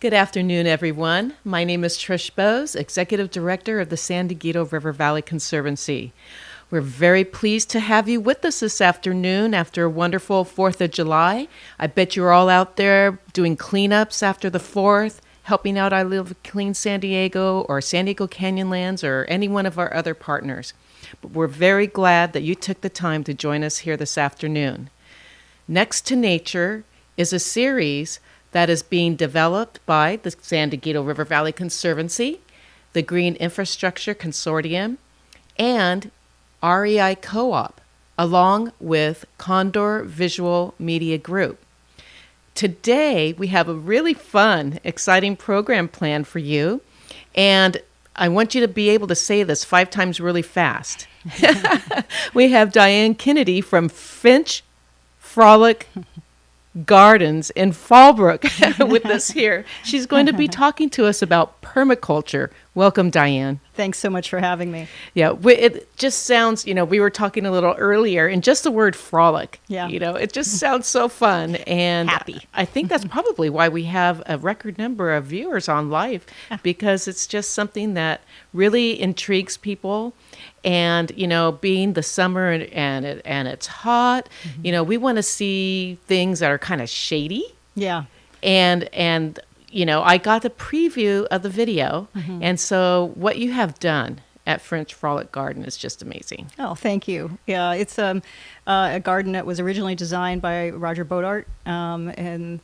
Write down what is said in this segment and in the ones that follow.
Good afternoon, everyone. My name is Trish Bowes, Executive Director of the San Diego River Valley Conservancy. We're very pleased to have you with us this afternoon after a wonderful 4th of July. I bet you're all out there doing cleanups after the 4th, helping out I Live Clean San Diego or San Diego Canyonlands or any one of our other partners. But we're very glad that you took the time to join us here this afternoon. Next to Nature is a series that is being developed by the San Diego River Valley Conservancy, the Green Infrastructure Consortium, and REI Co-op, along with Condor Visual Media Group. Today, we have a really fun, exciting program planned for you, and I want you to be able to say this 5 times really fast. We have Diane Kennedy from Finch Frolic Gardens in Fallbrook with us here. She's going to be talking to us about permaculture. Welcome, Diane. Thanks so much for having me. Yeah, it just sounds, we were talking a little earlier, and just the word frolic, it just sounds so fun and happy. I think that's probably why we have a record number of viewers on live, because it's just something that really intrigues people. And, being the summer and it's hot, we want to see things that are kind of shady. Yeah. And I got the preview of the video. And so what you have done at Finch Frolic Garden is just amazing. Oh, thank you. Yeah, it's a garden that was originally designed by Roger Bodart, and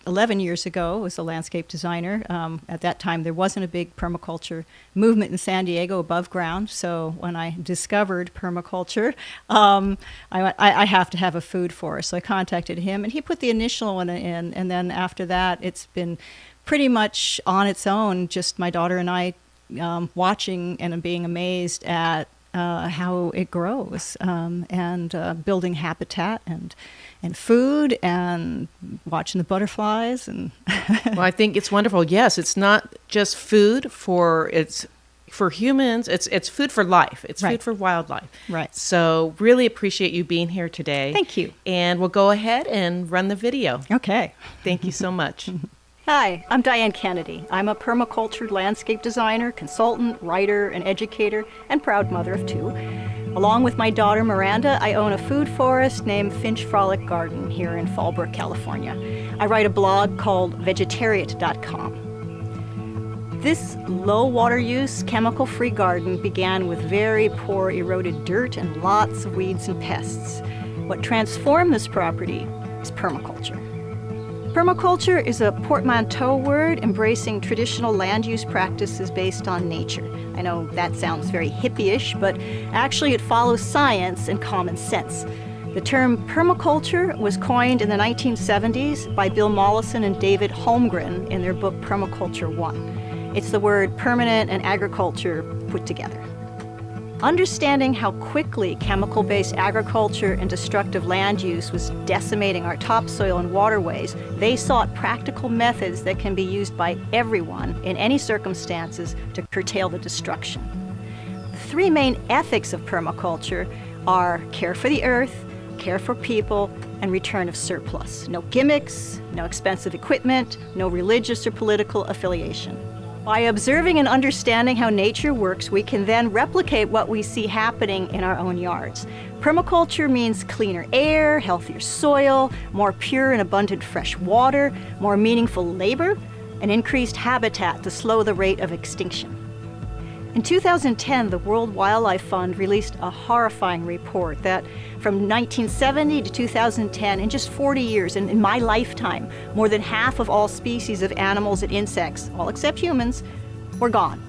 11 years ago was a landscape designer. At that time, there wasn't a big permaculture movement in San Diego above ground. So when I discovered permaculture, I have to have a food forest. So I contacted him, and he put the initial one in. And then after that, it's been pretty much on its own, just my daughter and I watching and being amazed at how it grows, and building habitat and food and watching the butterflies. And well, I think it's wonderful. Yes, it's not just food for humans. It's food for life. It's right. Food for wildlife. Right. So really appreciate you being here today. Thank you. And we'll go ahead and run the video. Okay. Thank you so much. Hi, I'm Diane Kennedy. I'm a permaculture landscape designer, consultant, writer, and educator, and proud mother of 2. Along with my daughter Miranda, I own a food forest named Finch Frolic Garden here in Fallbrook, California. I write a blog called vegetariat.com. This low water use, chemical-free garden began with very poor eroded dirt and lots of weeds and pests. What transformed this property is permaculture. Permaculture is a portmanteau word embracing traditional land use practices based on nature. I know that sounds very hippie-ish, but actually it follows science and common sense. The term permaculture was coined in the 1970s by Bill Mollison and David Holmgren in their book Permaculture 1. It's the word permanent and agriculture put together. Understanding how quickly chemical-based agriculture and destructive land use was decimating our topsoil and waterways, they sought practical methods that can be used by everyone in any circumstances to curtail the destruction. The 3 main ethics of permaculture are care for the earth, care for people, and return of surplus. No gimmicks, no expensive equipment, no religious or political affiliation. By observing and understanding how nature works, we can then replicate what we see happening in our own yards. Permaculture means cleaner air, healthier soil, more pure and abundant fresh water, more meaningful labor, and increased habitat to slow the rate of extinction. In 2010, the World Wildlife Fund released a horrifying report that from 1970 to 2010, in just 40 years, in my lifetime, more than half of all species of animals and insects, all except humans, were gone.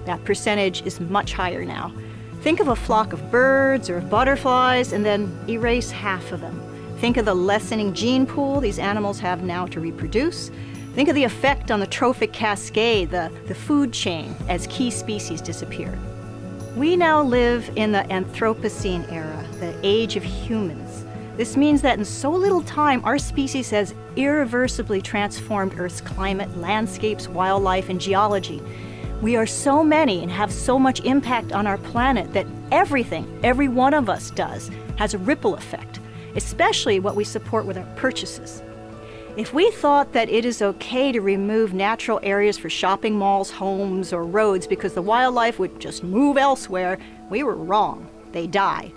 That percentage is much higher now. Think of a flock of birds or of butterflies and then erase half of them. Think of the lessening gene pool these animals have now to reproduce. Think of the effect on the trophic cascade, the food chain, as key species disappear. We now live in the Anthropocene era, the age of humans. This means that in so little time, our species has irreversibly transformed Earth's climate, landscapes, wildlife, and geology. We are so many and have so much impact on our planet that everything every one of us does has a ripple effect, especially what we support with our purchases. If we thought that it is okay to remove natural areas for shopping malls, homes, or roads because the wildlife would just move elsewhere, we were wrong. They die,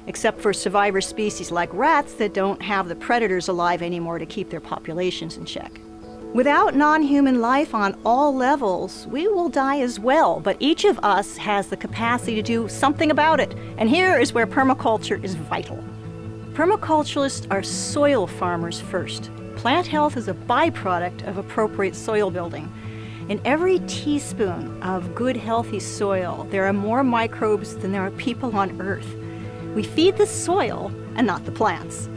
except for survivor species like rats that don't have the predators alive anymore to keep their populations in check. Without non-human life on all levels, we will die as well, but each of us has the capacity to do something about it, and here is where permaculture is vital. Permaculturists are soil farmers first. Plant health is a byproduct of appropriate soil building. In every teaspoon of good, healthy soil, there are more microbes than there are people on Earth. We feed the soil and not the plants.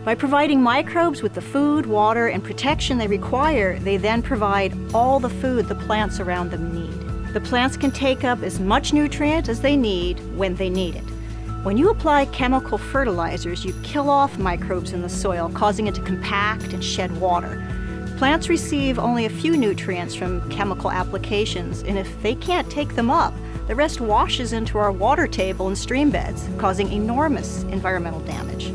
By providing microbes with the food, water, and protection they require, they then provide all the food the plants around them need. The plants can take up as much nutrient as they need when they need it. When you apply chemical fertilizers, you kill off microbes in the soil, causing it to compact and shed water. Plants receive only a few nutrients from chemical applications, and if they can't take them up, the rest washes into our water table and stream beds, causing enormous environmental damage.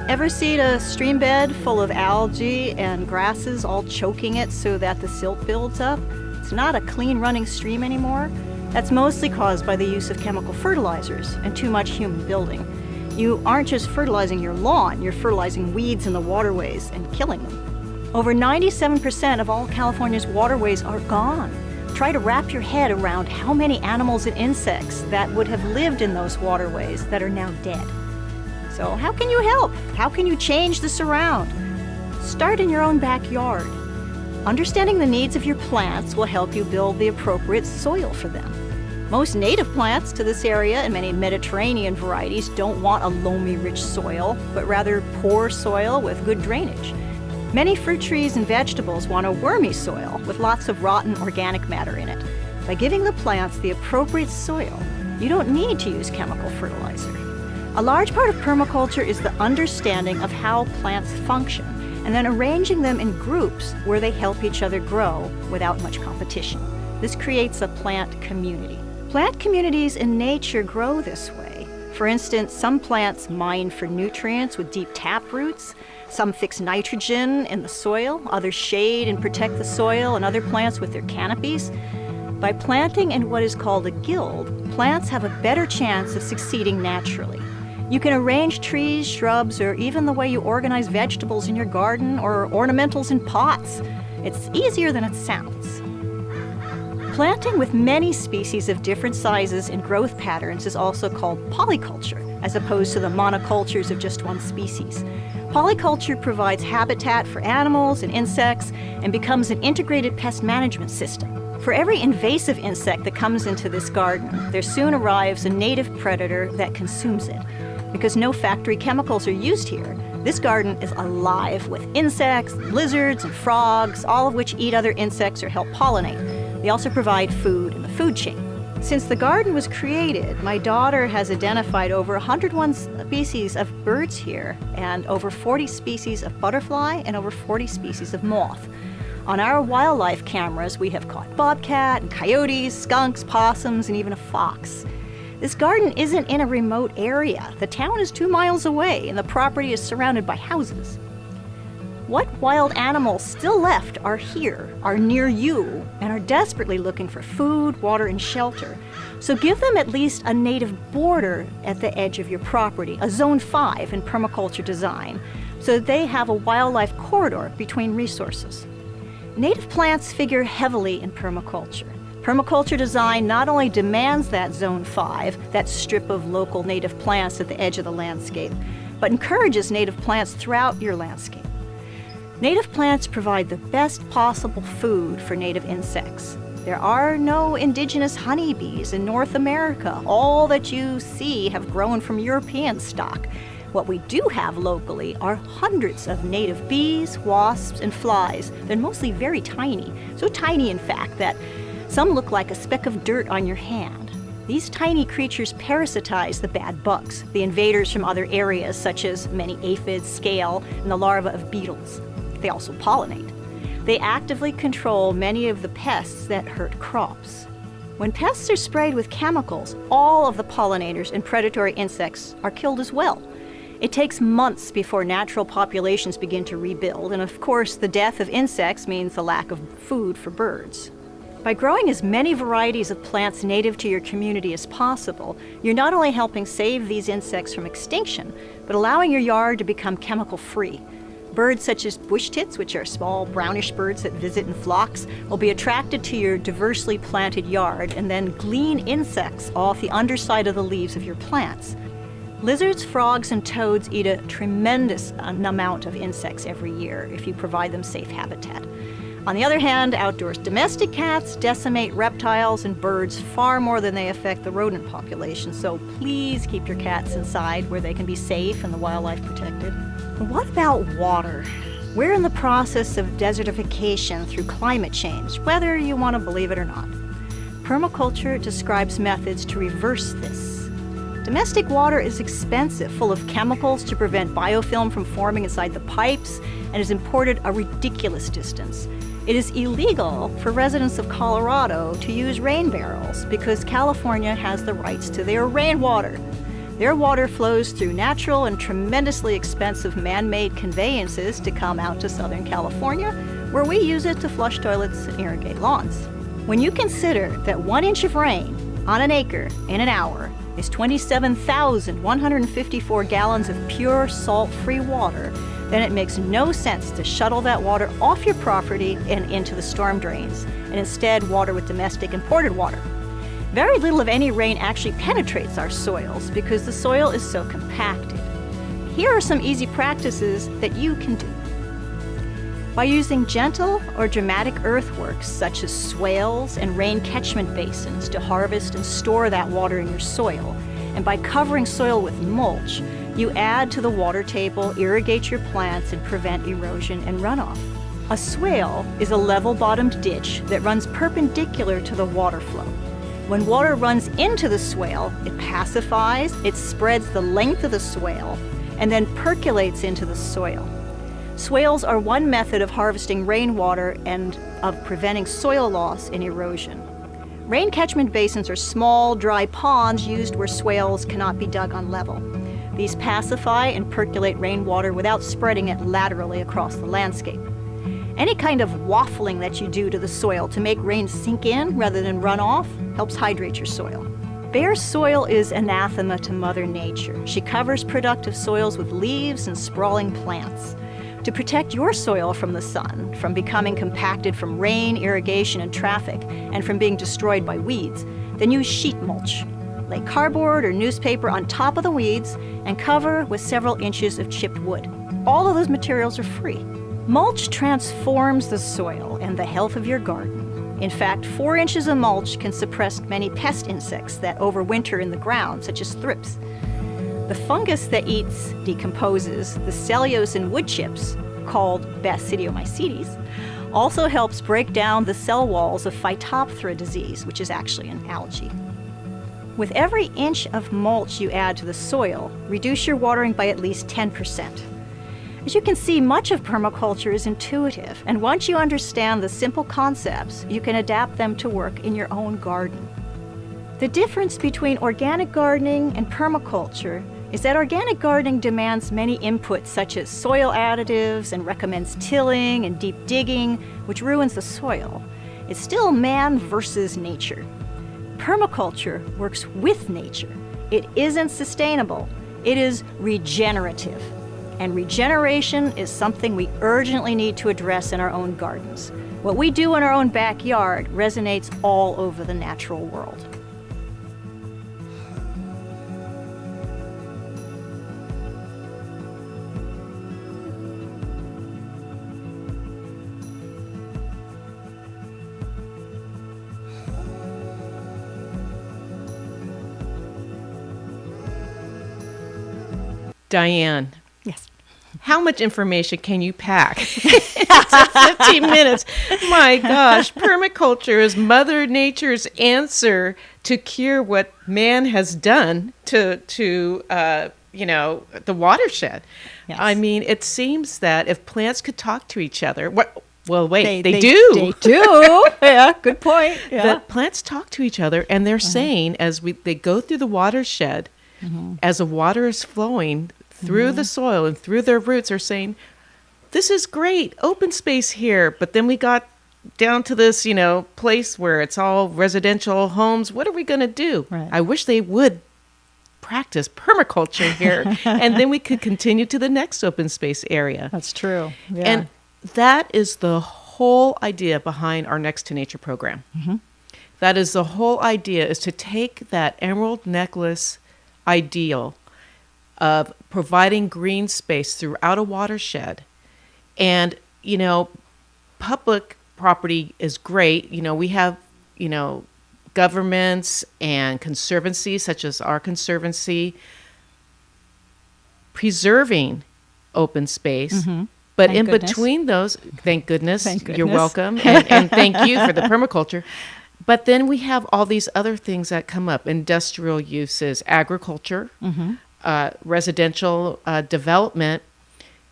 Ever seen a stream bed full of algae and grasses all choking it so that the silt builds up? It's not a clean running stream anymore. That's mostly caused by the use of chemical fertilizers and too much human building. You aren't just fertilizing your lawn, you're fertilizing weeds in the waterways and killing them. Over 97% of all California's waterways are gone. Try to wrap your head around how many animals and insects that would have lived in those waterways that are now dead. So how can you help? How can you change this around? Start in your own backyard. Understanding the needs of your plants will help you build the appropriate soil for them. Most native plants to this area and many Mediterranean varieties don't want a loamy, rich soil, but rather poor soil with good drainage. Many fruit trees and vegetables want a wormy soil with lots of rotten organic matter in it. By giving the plants the appropriate soil, you don't need to use chemical fertilizer. A large part of permaculture is the understanding of how plants function, and then arranging them in groups where they help each other grow without much competition. This creates a plant community. Plant communities in nature grow this way. For instance, some plants mine for nutrients with deep tap roots. Some fix nitrogen in the soil. Others shade and protect the soil and other plants with their canopies. By planting in what is called a guild, plants have a better chance of succeeding naturally. You can arrange trees, shrubs, or even the way you organize vegetables in your garden or ornamentals in pots. It's easier than it sounds. Planting with many species of different sizes and growth patterns is also called polyculture, as opposed to the monocultures of just one species. Polyculture provides habitat for animals and insects and becomes an integrated pest management system. For every invasive insect that comes into this garden, there soon arrives a native predator that consumes it. Because no factory chemicals are used here, this garden is alive with insects, lizards, and frogs, all of which eat other insects or help pollinate. They also provide food in the food chain. Since the garden was created, my daughter has identified over 101 species of birds here, and over 40 species of butterfly, and over 40 species of moth. On our wildlife cameras, we have caught bobcat and coyotes, skunks, possums, and even a fox. This garden isn't in a remote area. The town is 2 miles away, and the property is surrounded by houses. What wild animals still left are here, are near you, and are desperately looking for food, water, and shelter. So give them at least a native border at the edge of your property, a Zone 5 in permaculture design, so that they have a wildlife corridor between resources. Native plants figure heavily in permaculture. Permaculture design not only demands that Zone 5, that strip of local native plants at the edge of the landscape, but encourages native plants throughout your landscape. Native plants provide the best possible food for native insects. There are no indigenous honeybees in North America. All that you see have grown from European stock. What we do have locally are hundreds of native bees, wasps, and flies. They're mostly very tiny, so tiny in fact that some look like a speck of dirt on your hand. These tiny creatures parasitize the bad bugs, the invaders from other areas such as many aphids, scale, and the larvae of beetles. They also pollinate. They actively control many of the pests that hurt crops. When pests are sprayed with chemicals, all of the pollinators and predatory insects are killed as well. It takes months before natural populations begin to rebuild, and of course, the death of insects means the lack of food for birds. By growing as many varieties of plants native to your community as possible, you're not only helping save these insects from extinction, but allowing your yard to become chemical-free. Birds such as bush tits, which are small brownish birds that visit in flocks, will be attracted to your diversely planted yard and then glean insects off the underside of the leaves of your plants. Lizards, frogs, and toads eat a tremendous amount of insects every year if you provide them safe habitat. On the other hand, outdoors domestic cats decimate reptiles and birds far more than they affect the rodent population, so please keep your cats inside where they can be safe and the wildlife protected. What about water? We're in the process of desertification through climate change, whether you want to believe it or not. Permaculture describes methods to reverse this. Domestic water is expensive, full of chemicals to prevent biofilm from forming inside the pipes, and is imported a ridiculous distance. It is illegal for residents of Colorado to use rain barrels because California has the rights to their rainwater. Their water flows through natural and tremendously expensive man-made conveyances to come out to Southern California, where we use it to flush toilets and irrigate lawns. When you consider that 1 inch of rain on an acre in an hour is 27,154 gallons of pure salt-free water, then it makes no sense to shuttle that water off your property and into the storm drains, and instead water with domestic imported water. Very little of any rain actually penetrates our soils because the soil is so compacted. Here are some easy practices that you can do. By using gentle or dramatic earthworks such as swales and rain catchment basins to harvest and store that water in your soil, and by covering soil with mulch, you add to the water table, irrigate your plants, and prevent erosion and runoff. A swale is a level-bottomed ditch that runs perpendicular to the water flow. When water runs into the swale, it pacifies, it spreads the length of the swale, and then percolates into the soil. Swales are one method of harvesting rainwater and of preventing soil loss and erosion. Rain catchment basins are small, dry ponds used where swales cannot be dug on level. These pacify and percolate rainwater without spreading it laterally across the landscape. Any kind of waffling that you do to the soil to make rain sink in rather than run off helps hydrate your soil. Bare soil is anathema to Mother Nature. She covers productive soils with leaves and sprawling plants. To protect your soil from the sun, from becoming compacted from rain, irrigation, and traffic, and from being destroyed by weeds, then use sheet mulch. Lay cardboard or newspaper on top of the weeds and cover with several inches of chipped wood. All of those materials are free. Mulch transforms the soil and the health of your garden. In fact, 4 inches of mulch can suppress many pest insects that overwinter in the ground, such as thrips. The fungus that decomposes the cellulose in wood chips, called Basidiomycetes, also helps break down the cell walls of Phytophthora disease, which is actually an algae. With every inch of mulch you add to the soil, reduce your watering by at least 10%. As you can see, much of permaculture is intuitive, and once you understand the simple concepts, you can adapt them to work in your own garden. The difference between organic gardening and permaculture is that organic gardening demands many inputs such as soil additives and recommends tilling and deep digging, which ruins the soil. It's still man versus nature. Permaculture works with nature. It isn't sustainable. It is regenerative. And regeneration is something we urgently need to address in our own gardens. What we do in our own backyard resonates all over the natural world. Diane, Yes. how much information can you pack into 15 minutes? My gosh, permaculture is Mother Nature's answer to cure what man has done to the watershed. Yes. I mean, it seems that if plants could talk to each other, they do. They do. Yeah, good point. Yeah. That plants talk to each other, and they're saying as they go through the watershed, as the water is flowing, through the soil and through their roots are saying, this is great, open space here. But then we got down to this, place where it's all residential homes. What are we going to do? Right. I wish they would practice permaculture here, and then we could continue to the next open space area. That's true. Yeah. And that is the whole idea behind our Next to Nature program. Mm-hmm. That is the whole idea, is to take that emerald necklace ideal of providing green space throughout a watershed. And, public property is great. We have, governments and conservancies, such as our conservancy, preserving open space. Mm-hmm. But Thank in goodness. between those, thank goodness, Thank you're goodness. welcome, and thank you for the permaculture. But then we have all these other things that come up: industrial uses, agriculture, residential development,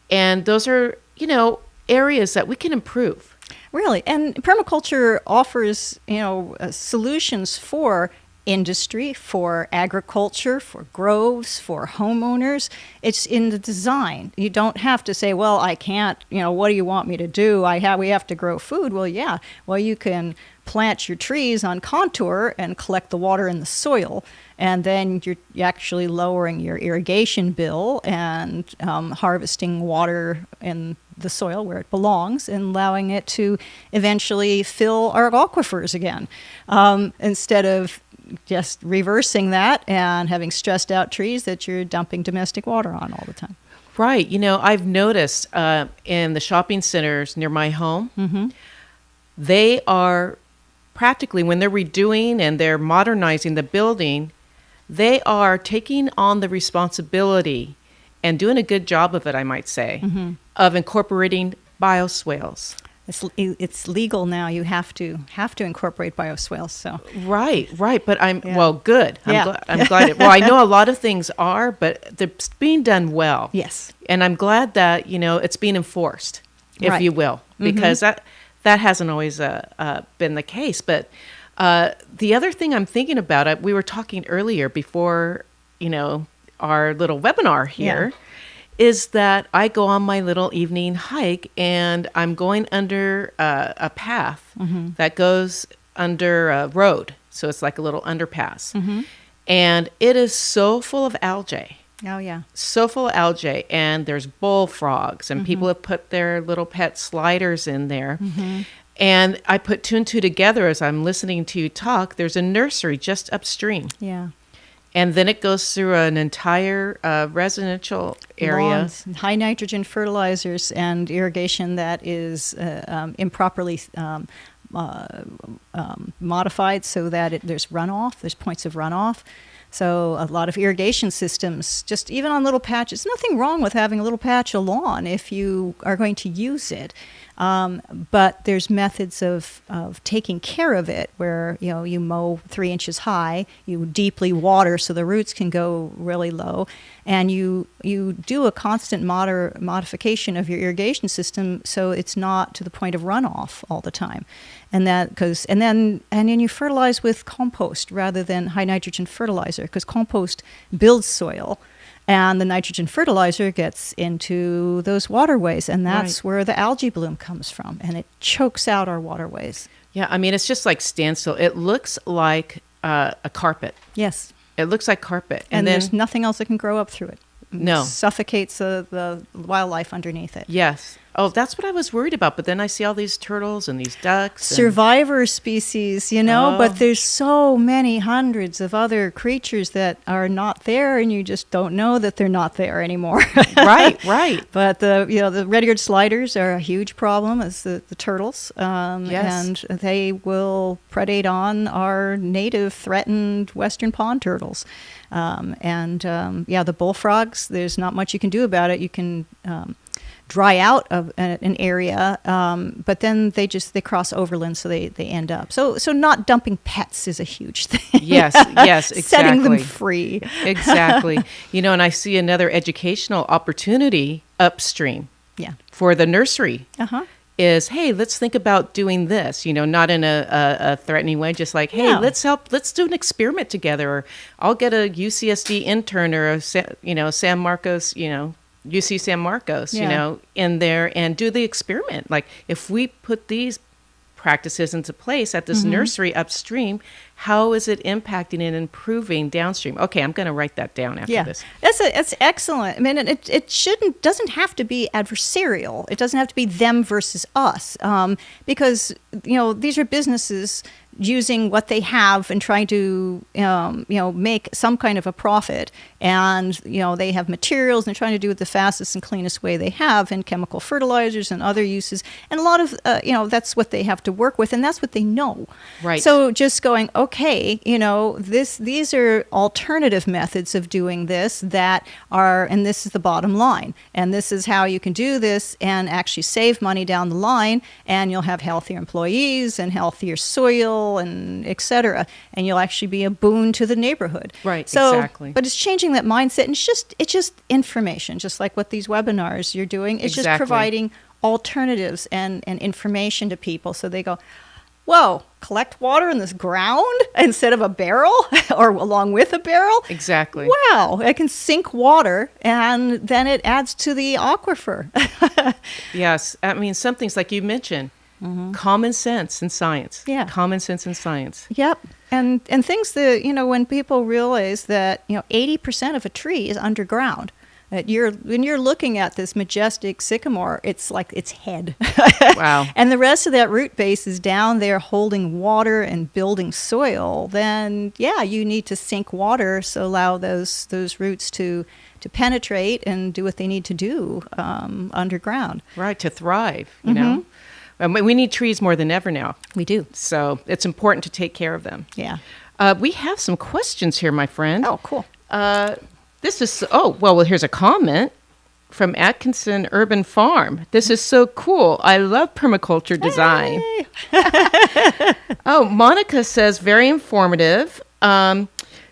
and those are, areas that we can improve. Really, and permaculture offers, solutions for industry, for agriculture, for groves, for homeowners. It's in the design. You don't have to say, well, I can't, what do you want me to do? We have to grow food. Well, yeah. Well, you can plant your trees on contour and collect the water in the soil, and then you're actually lowering your irrigation bill and harvesting water in the soil where it belongs and allowing it to eventually fill our aquifers again, instead of just reversing that and having stressed out trees that you're dumping domestic water on all the time. Right. I've noticed in the shopping centers near my home, they are practically, when they're redoing and they're modernizing the building, they are taking on the responsibility and doing a good job of it, I might say, of incorporating bioswales. It's legal now. You have to incorporate bioswales. So Right. But well, good. Yeah. I'm glad. Well, I know a lot of things are, but they're being done well. yes, And I'm glad that, it's being enforced, if Right. you will, because that hasn't always been the case. But the other thing I'm thinking about, we were talking earlier before, our little webinar here, is that I go on my little evening hike and I'm going under a path that goes under a road. So it's like a little underpass. And it is so full of algae. oh yeah, So full of algae, and there's bullfrogs, and people have put their little pet sliders in there. And I put two and two together as I'm listening to you talk. There's a nursery just upstream. yeah. And then it goes through an entire residential area. Lawns, high nitrogen fertilizers and irrigation that is improperly modified so that there's runoff. There's points of runoff. So a lot of irrigation systems, just even on little patches. Nothing wrong with having a little patch of lawn if you are going to use it. But there's methods of taking care of it where, you mow 3 inches high, you deeply water so the roots can go really low, and you do a constant modification of your irrigation system so it's not to the point of runoff all the time. And then you fertilize with compost rather than high nitrogen fertilizer, because compost builds soil. And the nitrogen fertilizer gets into those waterways, and that's where the algae bloom comes from, and it chokes out our waterways. Yeah, I mean, it's just like standstill. It looks like a carpet. Yes. It looks like carpet. And then, there's nothing else that can grow up through it. No. It suffocates the wildlife underneath it. Yes. Oh, that's what I was worried about. But then I see all these turtles and these ducks. Survivor species, but there's so many hundreds of other creatures that are not there, and you just don't know that they're not there anymore. Right. But the red-eared sliders are a huge problem, as the turtles. Yes. And they will predate on our native threatened western pond turtles. The bullfrogs, there's not much you can do about it. You can dry out of an area, but then they cross overland, so they end up. So not dumping pets is a huge thing. Yes, exactly. Setting them free. Exactly. And I see another educational opportunity upstream. Yeah. For the nursery. is, hey, let's think about doing this, not in a threatening way, just like, hey, Yeah. let's do an experiment together. Or I'll get a UCSD intern or San Marcos, UC San Marcos, Yeah. in there and do the experiment. Like if we put these practices into place at this nursery upstream, how is it impacting and improving downstream? Okay, I'm going to write that down after this. That's excellent. I mean, it doesn't have to be adversarial. It doesn't have to be them versus us, because these are businesses using what they have and trying to make some kind of a profit, and they have materials and they're trying to do it the fastest and cleanest way they have, and chemical fertilizers and other uses, and a lot of that's what they have to work with, and that's what they know. Right. So just going, okay, these are alternative methods of doing this that are, and this is the bottom line, and this is how you can do this and actually save money down the line, and you'll have healthier employees and healthier soil and et cetera, and you'll actually be a boon to the neighborhood. Right, so, exactly. But it's changing that mindset, and it's just information, just like what these webinars you're doing. It's just providing alternatives and information to people, so they go, whoa, collect water in this ground instead of a barrel or along with a barrel? Exactly. Wow, I can sink water and then it adds to the aquifer. Yes. I mean, some things like you mentioned, common sense in science. Yeah. Common sense in science. Yep. And things that, when people realize that, 80% of a tree is underground. That when you're looking at this majestic sycamore, it's like its head. Wow. And the rest of that root base is down there holding water and building soil. Then, yeah, you need to sink water, so allow those roots to penetrate and do what they need to do underground. Right, to thrive, you know. We need trees more than ever now. We do. So it's important to take care of them. Yeah. We have some questions here, my friend. Oh, cool. Here's a comment from Atkinson Urban Farm. This is so cool. I love permaculture design. Hey. Monica says, very informative.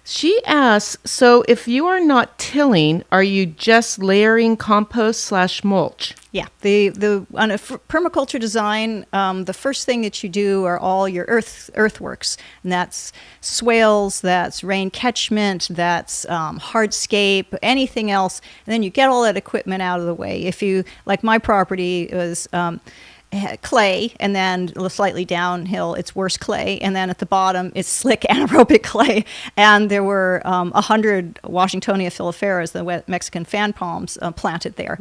She asks, so if you are not tilling, are you just layering compost / mulch? Yeah, on a permaculture design, the first thing that you do are all your earthworks, and that's swales, that's rain catchment, that's hardscape, anything else, and then you get all that equipment out of the way. If you, like my property was clay, and then slightly downhill it's worse clay, and then at the bottom it's slick anaerobic clay, and there were 100 Washingtonia filiferas, the Mexican fan palms, planted there,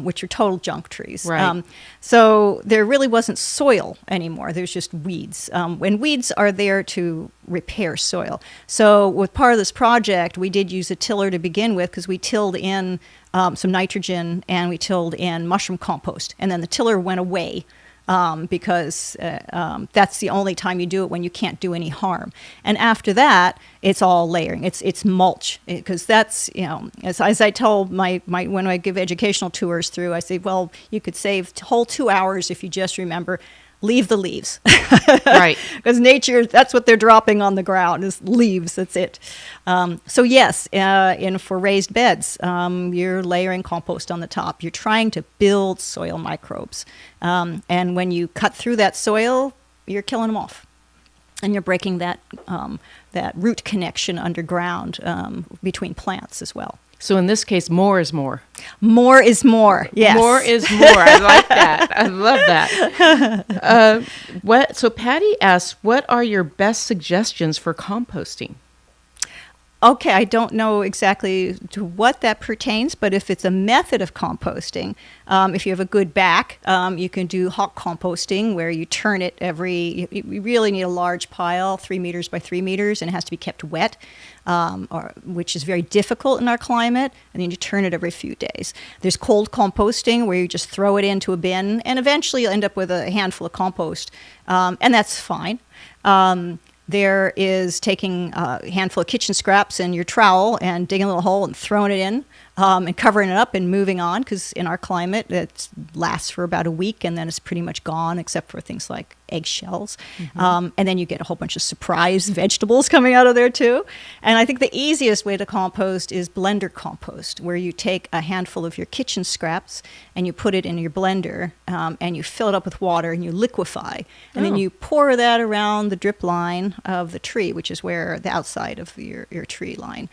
which are total junk trees. Right. So there really wasn't soil anymore. There's just weeds, and weeds are there to repair soil. So with part of this project, we did use a tiller to begin with, because we tilled in some nitrogen, and we tilled in mushroom compost, and then the tiller went away because that's the only time you do it, when you can't do any harm. And after that, it's all layering. It's mulch, because that's, as I tell my when I give educational tours through, I say, well, you could save whole 2 hours if you just remember, leave the leaves. Right. Because nature, that's what they're dropping on the ground, is leaves. That's it. So yes, for raised beds, you're layering compost on the top. You're trying to build soil microbes. And when you cut through that soil, you're killing them off. And you're breaking that root connection underground between plants as well. So in this case, more is more. More is more, yes. More is more. I like that. I love that. So Patty asks, what are your best suggestions for composting? Okay, I don't know exactly to what that pertains, but if it's a method of composting, if you have a good back, you can do hot composting, where you turn it you really need a large pile, 3 meters by 3 meters, and it has to be kept wet, which is very difficult in our climate, and then you turn it every few days. There's cold composting, where you just throw it into a bin, and eventually you'll end up with a handful of compost, and that's fine. There is taking a handful of kitchen scraps and your trowel and digging a little hole and throwing it in. and covering it up and moving on, because in our climate it lasts for about a week and then it's pretty much gone, except for things like eggshells. And then you get a whole bunch of surprise vegetables coming out of there too. And I think the easiest way to compost is blender compost, where you take a handful of your kitchen scraps and you put it in your blender, and you fill it up with water and you liquefy. And then you pour that around the drip line of the tree, which is where the outside of your tree line.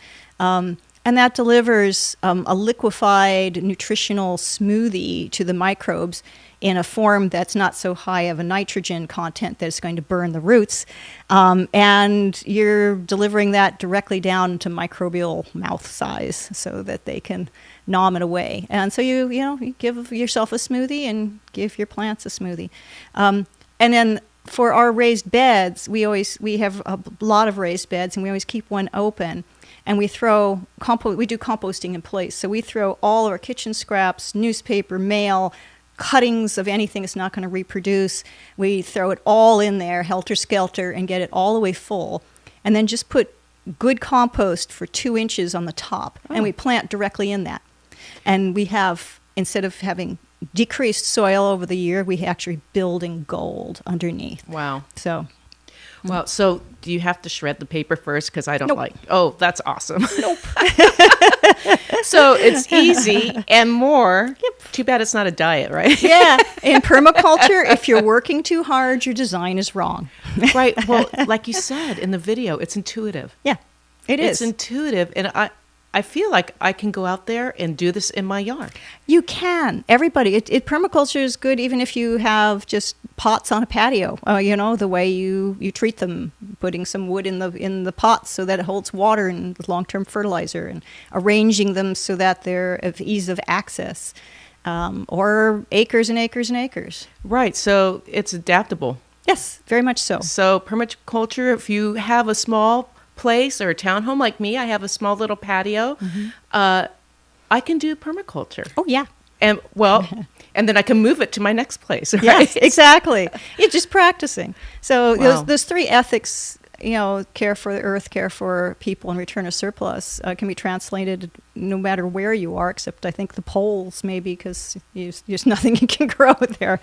And that delivers a liquefied nutritional smoothie to the microbes in a form that's not so high of a nitrogen content that it's going to burn the roots. And you're delivering that directly down to microbial mouth size so that they can nom it away. And so you give yourself a smoothie and give your plants a smoothie. And then for our raised beds, we have a lot of raised beds, and we always keep one open. And we do composting in place. So we throw all of our kitchen scraps, newspaper, mail, cuttings of anything that's not going to reproduce. We throw it all in there, helter-skelter, and get it all the way full. And then just put good compost for 2 inches on the top. And we plant directly in that. And we have, instead of having decreased soil over the year, we actually building gold underneath. Wow. So... Well, so do you have to shred the paper first? Because I don't Nope. Oh, that's awesome. Nope. So it's easy and more. Yep. Too bad it's not a diet, right? Yeah. In permaculture, if you're working too hard, your design is wrong. Right. Well, like you said in the video, it's intuitive. Yeah, it is. It's intuitive. And I feel like I can go out there and do this in my yard. You can. Everybody. Permaculture is good even if you have just pots on a patio. The way you treat them, putting some wood in the pots so that it holds water and long-term fertilizer, and arranging them so that they're of ease of access, or acres and acres and acres. Right. So it's adaptable. Yes, very much so. So permaculture, if you have a small place or a townhome like me, I have a small little patio. I can do permaculture. Oh yeah. And and then I can move it to my next place. Right? Yes, exactly. You're just practicing. So Wow. those 3 ethics, care for the earth, care for people, and return a surplus, can be translated no matter where you are, except I think the poles maybe, because there's nothing you can grow there.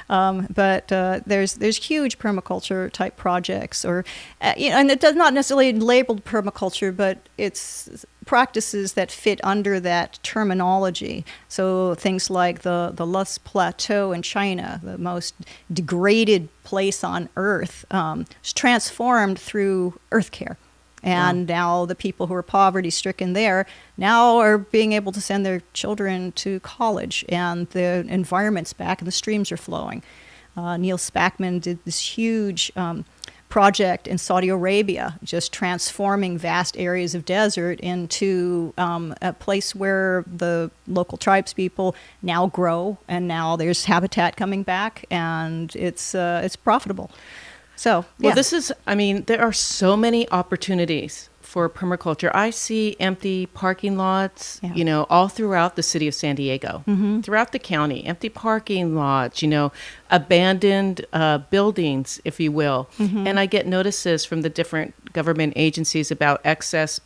But there's huge permaculture type projects, or and it does not necessarily labeled permaculture, but it's practices that fit under that terminology. So things like the Loess Plateau in China, the most degraded place on Earth, is transformed through earth care. And now the people who are poverty-stricken there now are being able to send their children to college, and the environment's back and the streams are flowing. Neil Spackman did this huge project in Saudi Arabia, just transforming vast areas of desert into a place where the local tribes people now grow, and now there's habitat coming back, and it's profitable. So, well, there are so many opportunities for permaculture. I see empty parking lots, all throughout the city of San Diego, throughout the county, empty parking lots, abandoned buildings, if you will. And I get notices from the different government agencies about excess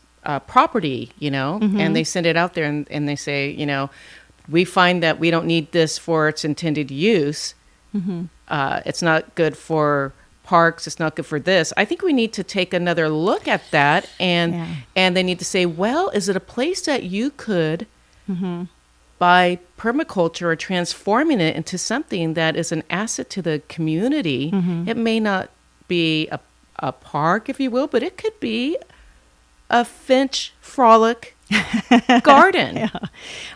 property, and they send it out there and they say, we find that we don't need this for its intended use. It's not good for parks, it's not good for this. I think we need to take another look at that, and they need to say, well, is it a place that you could, by permaculture or transforming it into something that is an asset to the community? It may not be a park, if you will, but it could be a Finch Frolic Garden. Yeah.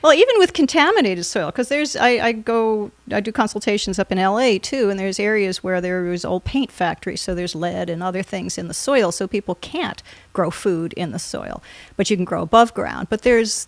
Well, even with contaminated soil, because I do consultations up in LA too, and there's areas where there was old paint factories, so there's lead and other things in the soil, so people can't grow food in the soil, but you can grow above ground. But there's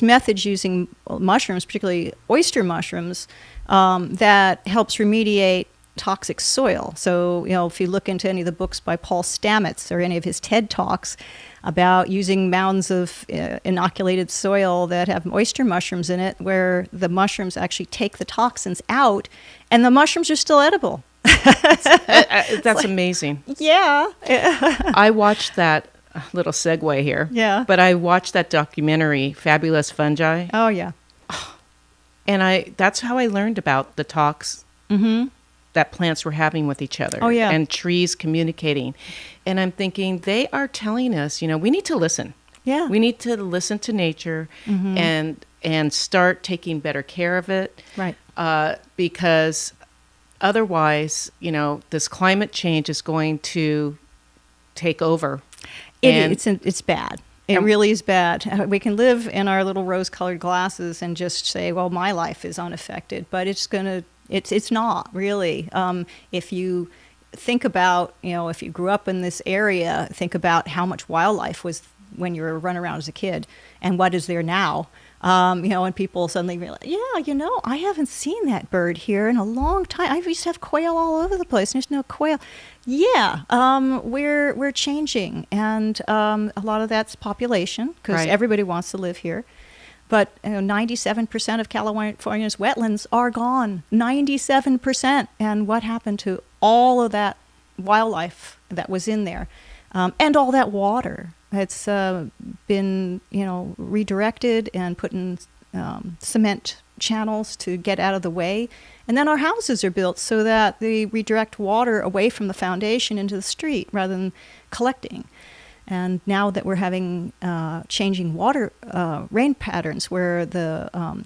methods using mushrooms, particularly oyster mushrooms, that helps remediate toxic soil. So, if you look into any of the books by Paul Stamets or any of his TED Talks about using mounds of inoculated soil that have oyster mushrooms in it, where the mushrooms actually take the toxins out and the mushrooms are still edible. That's amazing. Yeah. I watched that a little segue here. Yeah. But I watched that documentary, Fabulous Fungi, Oh, yeah. and that's how I learned about the talks that plants were having with each other. Oh, yeah. And trees communicating. And I'm thinking, they are telling us, we need to listen. Yeah. We need to listen to nature and start taking better care of it. Right. Because otherwise, this climate change is going to take over. It's bad. It really is bad. We can live in our little rose-colored glasses and just say, well, my life is unaffected, but it's not really. If you think about, if you grew up in this area, think about how much wildlife was when you were running around as a kid and what is there now. And people suddenly realize, I haven't seen that bird here in a long time. I used to have quail all over the place, and there's no quail. Yeah, we're changing, and a lot of that's population, because everybody wants to live here. But 97% of California's wetlands are gone. 97%. And what happened to all of that wildlife that was in there, and all that water? It's been, redirected and put in cement channels to get out of the way. And then our houses are built so that they redirect water away from the foundation into the street rather than collecting. And now that we're having changing water rain patterns where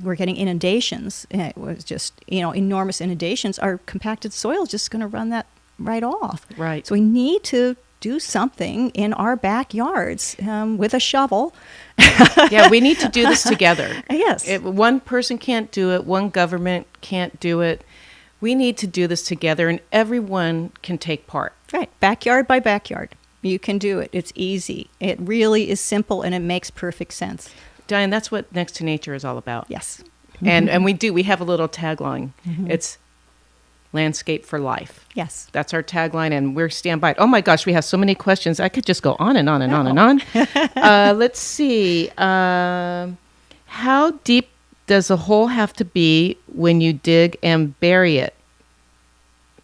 we're getting inundations, it was just, enormous inundations, our compacted soil is just going to run that right off. Right. So we need to do something in our backyards with a shovel. Yeah, we need to do this together. Yes. One person can't do it. One government can't do it. We need to do this together, and everyone can take part. Right. Backyard by backyard. You can do it. It's easy. It really is simple, and it makes perfect sense. Diane, that's what Next to Nature is all about. Yes. And we have a little tagline. It's Landscape for Life. Yes. That's our tagline, and we're stand by it. Oh my gosh, we have so many questions. I could just go on and on and on and on. Let's see. How deep does a hole have to be when you dig and bury it?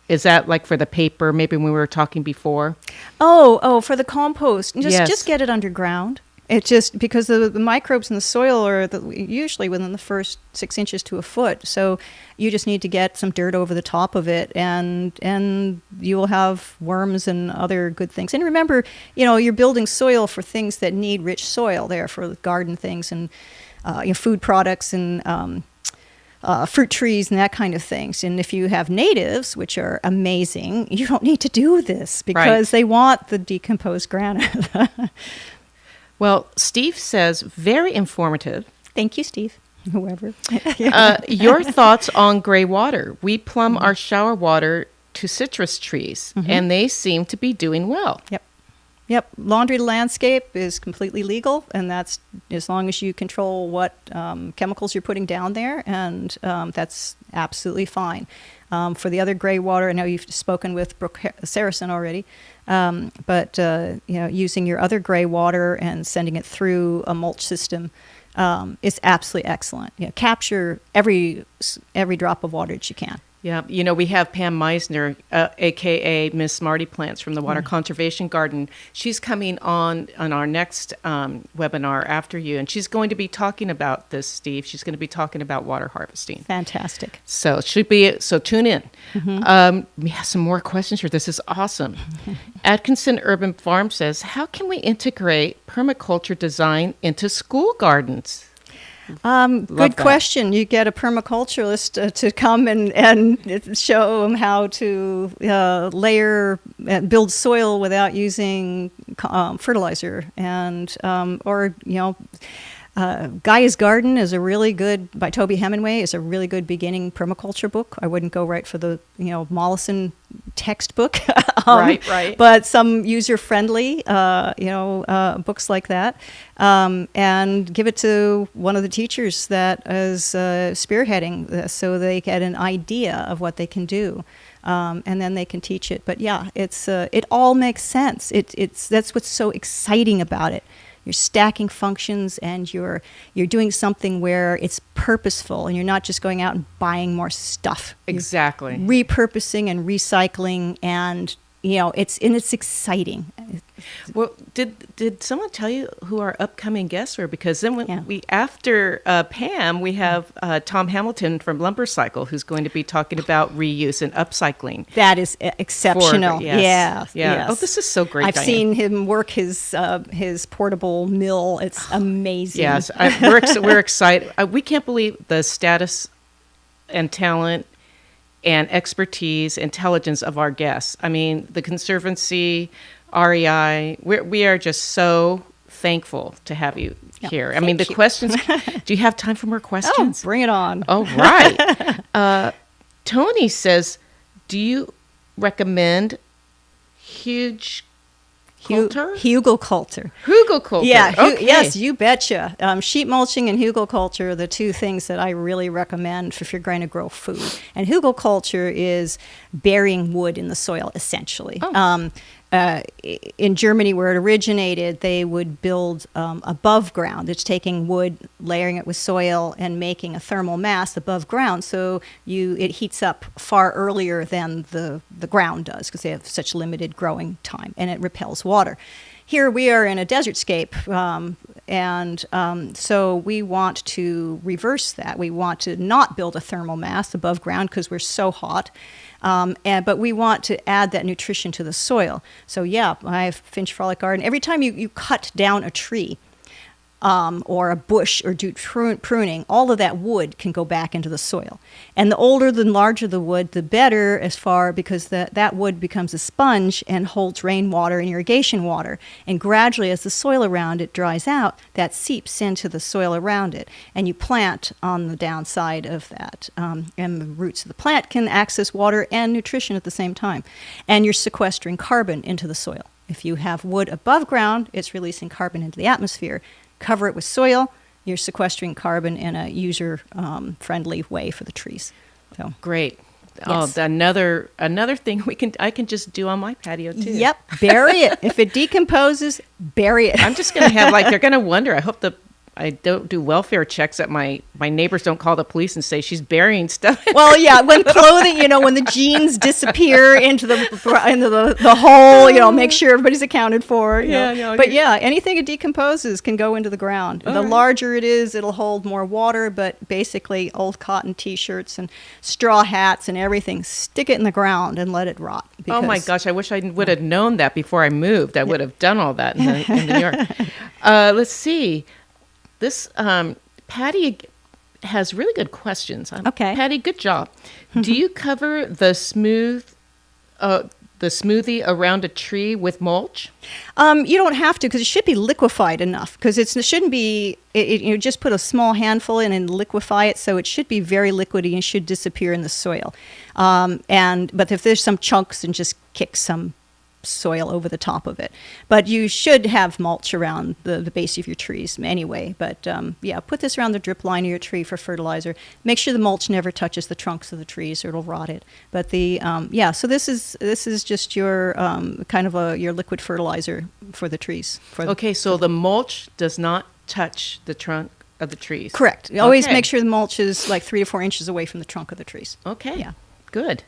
Is that like for the paper, maybe when we were talking before? Oh, for the compost. Just get it underground. It's just because the microbes in the soil are usually within the first 6 inches to a foot. So you just need to get some dirt over the top of it, and you will have worms and other good things. And remember, you're building soil for things that need rich soil there, for garden things and food products and fruit trees and that kind of things. And if you have natives, which are amazing, you don't need to do this because they want the decomposed granite. Well, Steve says, very informative. Thank you, Steve. Whoever. Your thoughts on gray water. We plumb our shower water to citrus trees, and they seem to be doing well. Yep. Laundry to landscape is completely legal, and that's as long as you control what chemicals you're putting down there, and that's absolutely fine. For the other gray water, I know you've spoken with Brooke Saracen already, but using your other gray water and sending it through a mulch system is absolutely excellent. Capture every drop of water that you can. Yeah, we have Pam Meisner, a.k.a. Miss Smarty Plants from the Water Conservation Garden. She's coming on our next webinar after you, and she's going to be talking about this, Steve. She's going to be talking about water harvesting. Fantastic. So tune in. We have some more questions here. This is awesome. Atkinson Urban Farm says, how can we integrate permaculture design into school gardens? Good question. You get a permaculturalist to come and show them how to layer and build soil without using fertilizer, and Gaia's Garden is a really good, by Toby Hemingway, is a really good beginning permaculture book. I wouldn't go right for the Mollison textbook, right. But some user-friendly, books like that, and give it to one of the teachers that is spearheading this, so they get an idea of what they can do, and then they can teach it. But yeah, it all makes sense. That's what's so exciting about it. You're stacking functions, and you're doing something where it's purposeful, and you're not just going out and buying more stuff. Exactly. You're repurposing and recycling, and it's exciting. Well, did someone tell you who our upcoming guests are? Because then when Yeah. after Pam, we have Tom Hamilton from Lumber Cycle, who's going to be talking about reuse and upcycling. That is exceptional. Yes. Yes. Oh, this is so great. I've Diane. seen him work his portable mill. It's amazing. Yes, we're excited. We can't believe the status and talent and expertise, intelligence of our guests. I mean, the Conservancy, REI, we are just so thankful to have you here. I mean, the questions, do you have time for more questions? Bring it on. Oh, right. Tony says, do you recommend Hugelkultur. Hugelkultur. Yeah, okay. yes, you betcha. Sheet mulching and hugelkultur are the two things that I really recommend if you're going to grow food. And hugelkultur is burying wood in the soil, essentially. Oh. In Germany, where it originated, they would build above ground. It's taking wood, layering it with soil, and making a thermal mass above ground. So it heats up far earlier than the ground does because they have such limited growing time, and it repels water. Here we are in a desertscape, and so we want to reverse that. We want to not build a thermal mass above ground because we're so hot. But we want to add that nutrition to the soil. So yeah, I have Finch Frolic Garden. Every time you cut down a tree or a bush or do pruning, all of that wood can go back into the soil. And the older and larger the wood, the better because that wood becomes a sponge and holds rainwater and irrigation water. And gradually, as the soil around it dries out, that seeps into the soil around it. And you plant on the downside of that. And the roots of the plant can access water and nutrition at the same time. And you're sequestering carbon into the soil. If you have wood above ground, it's releasing carbon into the atmosphere. Cover it with soil, you're sequestering carbon in a user-friendly way for the trees. So great. Yes. Oh, another thing I can just do on my patio too. Yep, bury it. If it decomposes, bury it. I'm just going to have they're going to wonder. I hope I don't do welfare checks that my neighbors don't call the police and say she's burying stuff. Well, yeah, when clothing, when the jeans disappear into the hole, make sure everybody's accounted for. But yeah, anything that decomposes can go into the ground. The larger it is, it'll hold more water, but basically old cotton T-shirts and straw hats and everything, stick it in the ground and let it rot. Oh my gosh, I wish I would have known that before I moved. I would have done all that in New York. Let's see. This Patty has really good questions. Okay, Patty, good job. Do you cover the smoothie around a tree with mulch? You don't have to because it should be liquefied enough because it shouldn't be. You just put a small handful in and liquefy it, so it should be very liquidy and should disappear in the soil. But if there's some chunks, then just kick some soil over the top of it. But you should have mulch around the base of your trees anyway. But put this around the drip line of your tree for fertilizer. Make sure the mulch never touches the trunks of the trees or it'll rot it. But so this is just your kind of your liquid fertilizer for the trees. So the mulch does not touch the trunk of the trees. Correct. You always make sure the mulch is like 3 to 4 inches away from the trunk of the trees. Okay. Yeah. Good.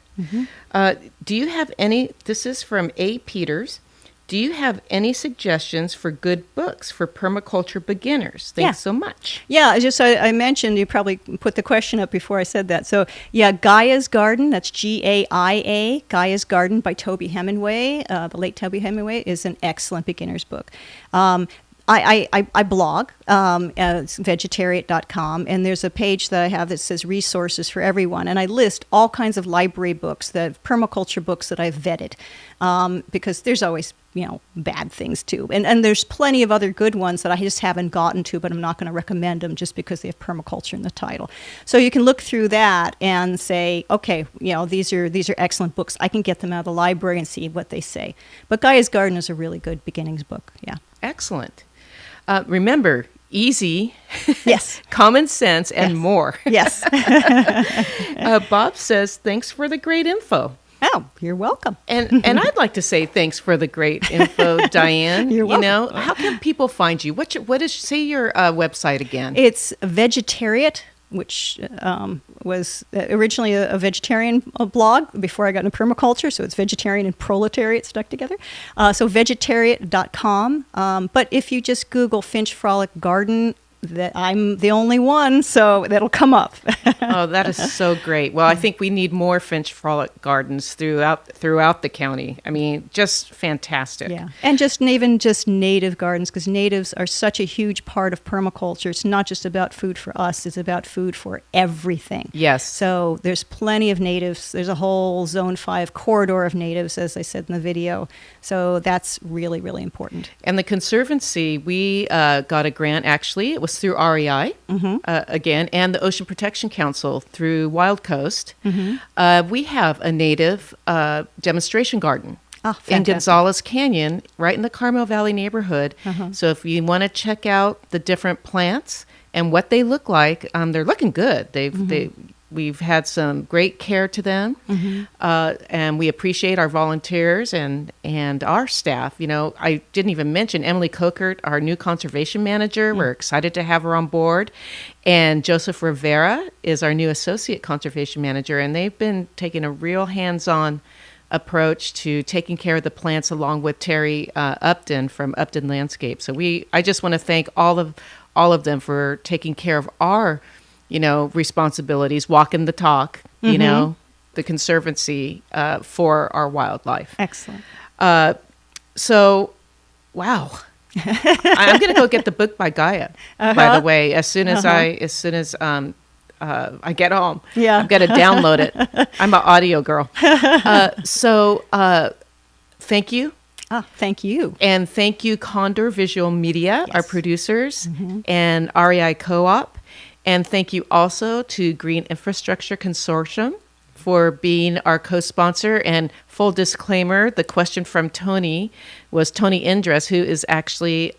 Do you have any, this is from A. Peters, do you have any suggestions for good books for permaculture beginners? Thanks so much. Yeah, I mentioned, you probably put the question up before I said that. So yeah, Gaia's Garden, that's Gaia, Gaia's Garden by Toby Hemingway, the late Toby Hemingway, is an excellent beginner's book. I blog, it's vegetarian.com, and there's a page that I have that says resources for everyone, and I list all kinds of library books, the permaculture books that I've vetted, because there's always, bad things too. And there's plenty of other good ones that I just haven't gotten to, but I'm not going to recommend them just because they have permaculture in the title. So you can look through that and say, okay, these are excellent books. I can get them out of the library and see what they say. But Gaia's Garden is a really good beginnings book, yeah. Excellent. Remember, easy, yes, common sense, and more. Yes. Bob says, thanks for the great info. Oh, you're welcome. And I'd like to say thanks for the great info, Diane. You're welcome. How can people find you? Say your website again. It's vegetarian which was originally a vegetarian blog before I got into permaculture. So it's vegetarian and proletariat stuck together. So vegetarian.com. But if you just Google Finch Frolic Garden, that I'm the only one, so that'll come up. Oh, that is so great. Well, I think we need more Finch Frolic Gardens throughout the county. I mean, just fantastic. Yeah, and even just native gardens, because natives are such a huge part of permaculture. It's not just about food for us; it's about food for everything. Yes. So there's plenty of natives. There's a whole Zone 5 corridor of natives, as I said in the video. So that's really, really important. And the Conservancy, we got a grant. Actually, it was through REI again, and the Ocean Protection Council through Wild Coast. We have a native demonstration garden in Gonzales Canyon, right in the Carmel Valley neighborhood. So if you want to check out the different plants and what they look like, they're looking good. We've had some great care to them, and we appreciate our volunteers and our staff. You know, I didn't even mention Emily Kokert, our new conservation manager. We're excited to have her on board. And Joseph Rivera is our new associate conservation manager, and they've been taking a real hands-on approach to taking care of the plants, along with Terry Upton from Upton Landscape. So I just want to thank all of them for taking care of our responsibilities, walking the talk, the Conservancy for our wildlife. Excellent. So, wow. I'm going to go get the book by Gaia, by the way, as soon as I get home. Yeah. I'm going to download it. I'm an audio girl. So thank you. Thank you. And thank you, Condor Visual Media, our producers, and REI Co-op. And thank you also to Green Infrastructure Consortium for being our co-sponsor. And full disclaimer, the question from Tony was Tony Indress, who is actually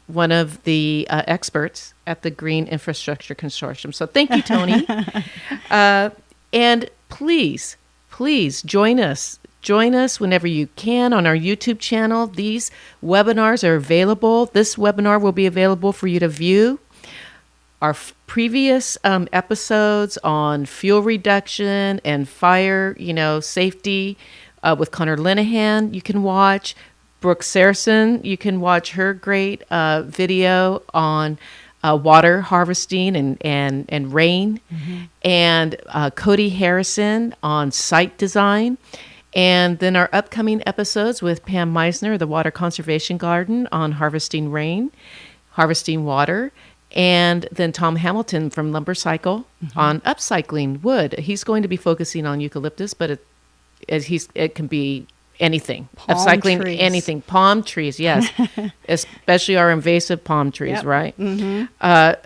one of the experts at the Green Infrastructure Consortium. So thank you, Tony. And please join us. Join us whenever you can on our YouTube channel. These webinars are available. This webinar will be available for you to view. Our previous episodes on fuel reduction and fire, safety with Connor Linehan, you can watch. Brooke Saracen, you can watch her great video on water harvesting and rain. And Cody Harrison on site design. And then our upcoming episodes with Pam Meisner, the Water Conservation Garden, on harvesting rain, harvesting water. And then Tom Hamilton from Lumber Cycle on upcycling wood. He's going to be focusing on eucalyptus, but it can be anything. Upcycling trees. Anything. Palm trees, yes. Especially our invasive palm trees, right?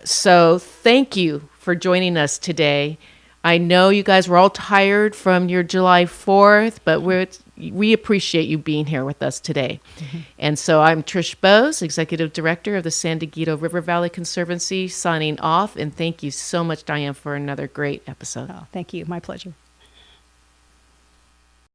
So thank you for joining us today. I know you guys were all tired from your July 4th, but we appreciate you being here with us today. And so I'm Trish Bose, Executive Director of the San Dieguito River Valley Conservancy, signing off. And thank you so much, Diane, for another great episode. Oh, thank you. My pleasure.